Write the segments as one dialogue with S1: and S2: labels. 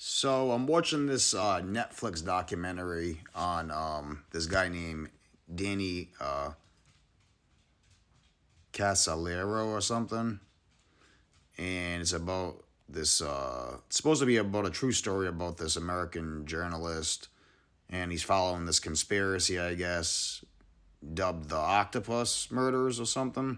S1: So I'm watching this Netflix documentary on this guy named Danny Casalero or something, and it's about this. It's supposed to be about a true story about this American journalist, and he's following this conspiracy, I guess, dubbed the Octopus Murders or something.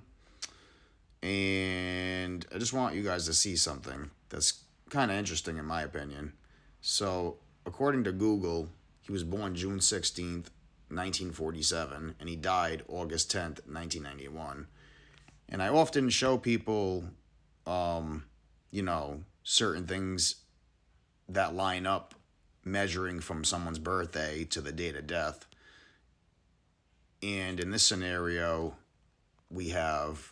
S1: And I just want you guys to see something that's kind of interesting in my opinion. So, according to Google, he was born June 16th, 1947, and he died August 10th, 1991. And I often show people, certain things that line up measuring from someone's birthday to the date of death. And in this scenario, we have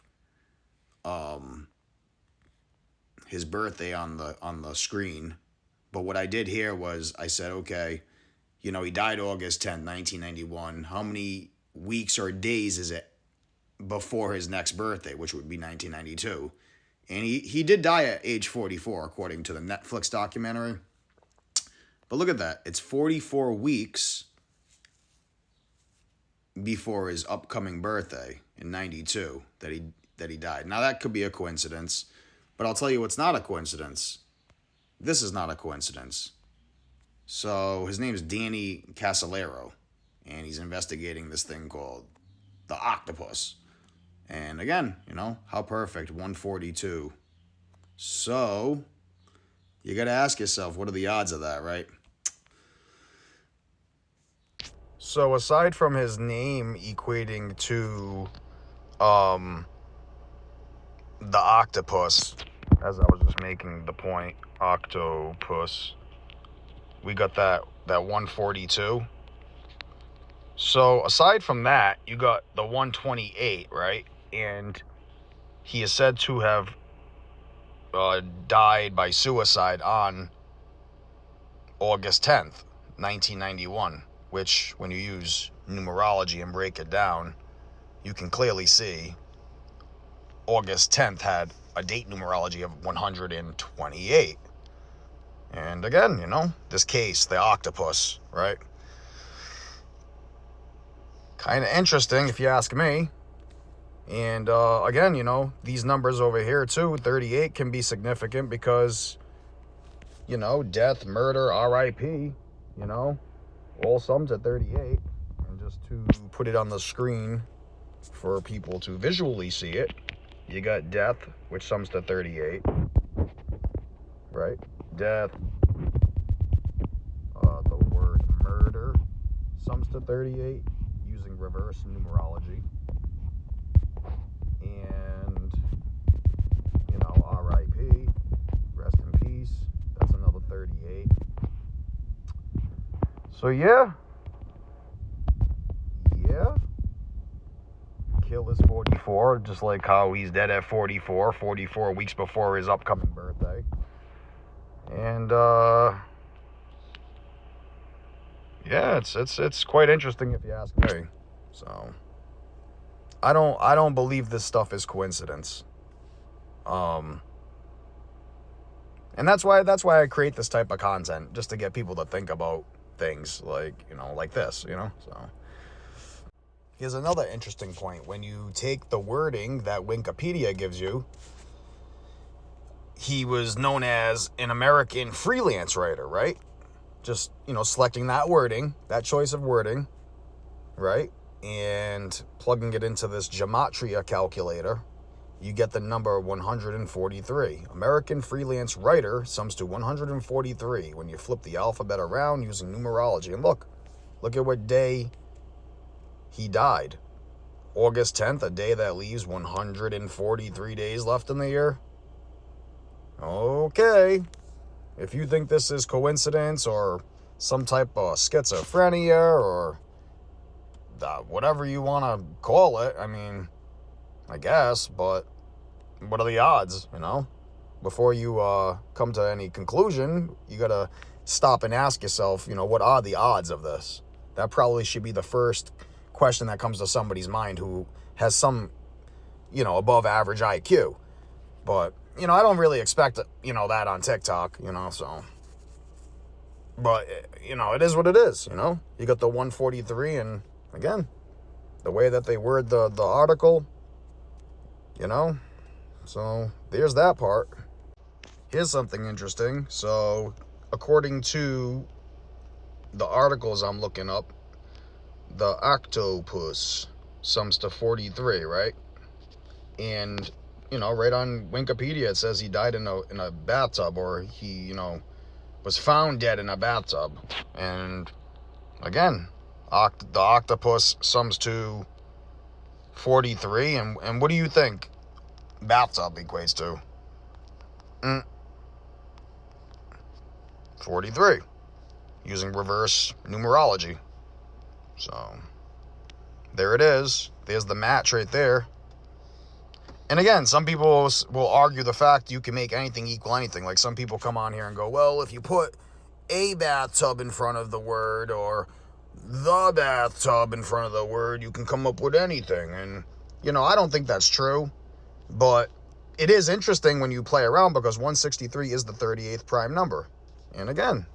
S1: his birthday on the screen. But what I did here was I said, okay, he died August 10th, 1991. How many weeks or days is it before his next birthday, which would be 1992? And he did die at age 44, according to the Netflix documentary. But look at that. It's 44 weeks before his upcoming birthday in 92 that he died. Now, that could be a coincidence, but I'll tell you what's not a coincidence. This is not a coincidence. So his name is Danny Casalero, and he's investigating this thing called the octopus. And again, how perfect, 142. So you got to ask yourself, what are the odds of that, right? So aside from his name equating to the octopus, as I was just making the point, octopus, we got that 142. So aside from that, you got the 128, right? And he is said to have died by suicide on August 10th, 1991, which when you use numerology and break it down, you can clearly see August 10th had a date numerology of 128. And again, this case, the octopus, right? Kind of interesting if you ask me. And again, these numbers over here too, 38 can be significant because, death, murder, RIP, all sums at 38. And just to put it on the screen for people to visually see it, you got death, which sums to 38, right? Death, the word murder sums to 38 using reverse numerology. And, RIP, rest in peace, that's another 38. So yeah. Kill is 44, just like how he's dead at 44 weeks before his upcoming birthday. And it's quite interesting if you ask me. So I don't believe this stuff is coincidence. And that's why I create this type of content, just to get people to think about things like this, so. Here's another interesting point. When you take the wording that Wikipedia gives you, he was known as an American freelance writer, right? Just, selecting that wording, that choice of wording, right? And plugging it into this gematria calculator, you get the number 143. American freelance writer sums to 143 when you flip the alphabet around using numerology. And look at what day he died. August 10th, a day that leaves 143 days left in the year. Okay. If you think this is coincidence or some type of schizophrenia or whatever you want to call it, I guess, but what are the odds, Before you come to any conclusion, you got to stop and ask yourself, what are the odds of this? That probably should be the first question that comes to somebody's mind who has some, above average IQ. But, I don't really expect, that on TikTok, so But, you know, it is what it is, you know? You got the 143, and again, the way that they word the article, you know? So, there's that part. Here's something interesting. So, according to the articles I'm looking up, the octopus sums to 43, right? And, you know, right on Wikipedia, it says he died in a bathtub, or he, you know, was found dead in a bathtub. And again, the octopus sums to 43. And what do you think bathtub equates to? 43. Using reverse numerology. So, there it is. There's the match right there. And again, some people will argue the fact you can make anything equal anything. Like, some people come on here and go, well, if you put a bathtub in front of the word, or the bathtub in front of the word, you can come up with anything. And, you know, I don't think that's true. But it is interesting when you play around, because 163 is the 38th prime number. And again,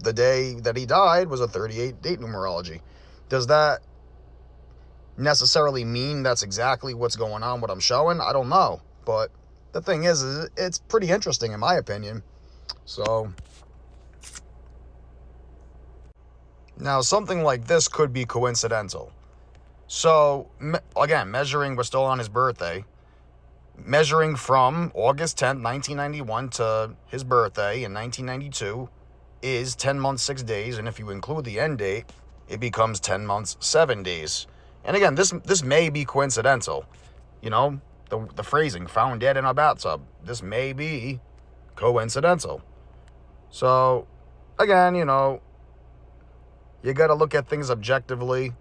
S1: the day that he died was a 38 date numerology. Does that necessarily mean that's exactly what's going on, what I'm showing? I don't know. But the thing is it's pretty interesting in my opinion. So, now something like this could be coincidental. So, again, measuring, we're still on his birthday. Measuring from August 10th, 1991 to his birthday in 1992 is 10 months, 6 days. And if you include the end date, it becomes 10 months, 7 days. And again, this may be coincidental. You know, the phrasing, found dead in a bathtub. This may be coincidental. So, again, you know, you got to look at things objectively.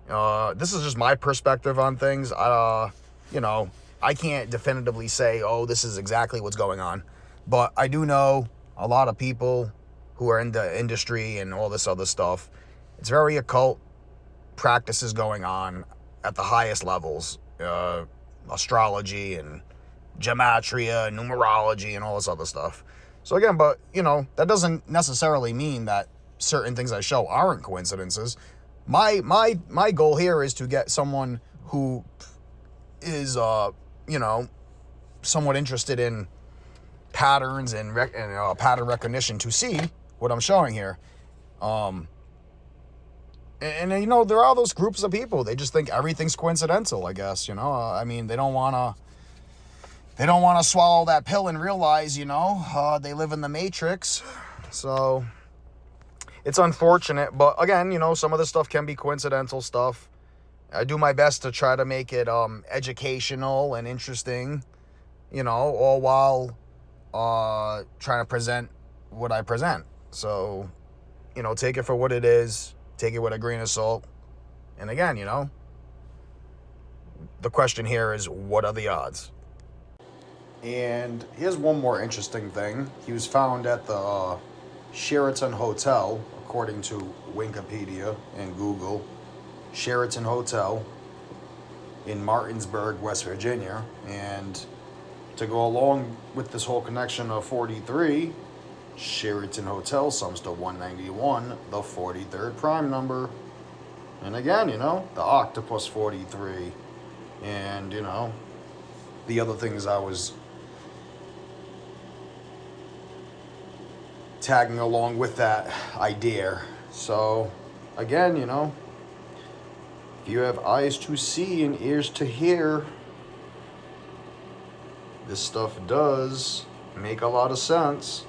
S1: This is just my perspective on things. You know, I can't definitively say, oh, this is exactly what's going on. But I do know a lot of people who are in the industry and all this other stuff. It's very occult practices going on at the highest levels. Astrology and gematria and numerology and all this other stuff. So again, but, you know, that doesn't necessarily mean that certain things I show aren't coincidences. My goal here is to get someone who is, you know, somewhat interested in patterns and pattern recognition to see what I'm showing here. And you know, there are those groups of people, they just think everything's coincidental, I guess, you know. I mean, they don't want to swallow that pill and realize, you know, they live in the Matrix. So it's unfortunate, but again, you know, some of this stuff can be coincidental stuff. I do my best to try to make it educational and interesting, you know, all while trying to present what I present. So, you know, take it for what it is. Take it with a grain of salt. And again, you know, the question here is, what are the odds? And here's one more interesting thing. He was found at the Sheraton Hotel, according to Wikipedia and Google. Sheraton Hotel in Martinsburg, West Virginia. And to go along with this whole connection of 43, Sheraton Hotel sums to 191, the 43rd prime number. And again, you know, the Octopus 43. And, you know, the other things I was tagging along with that idea. So, again, you know, if you have eyes to see and ears to hear, this stuff does make a lot of sense.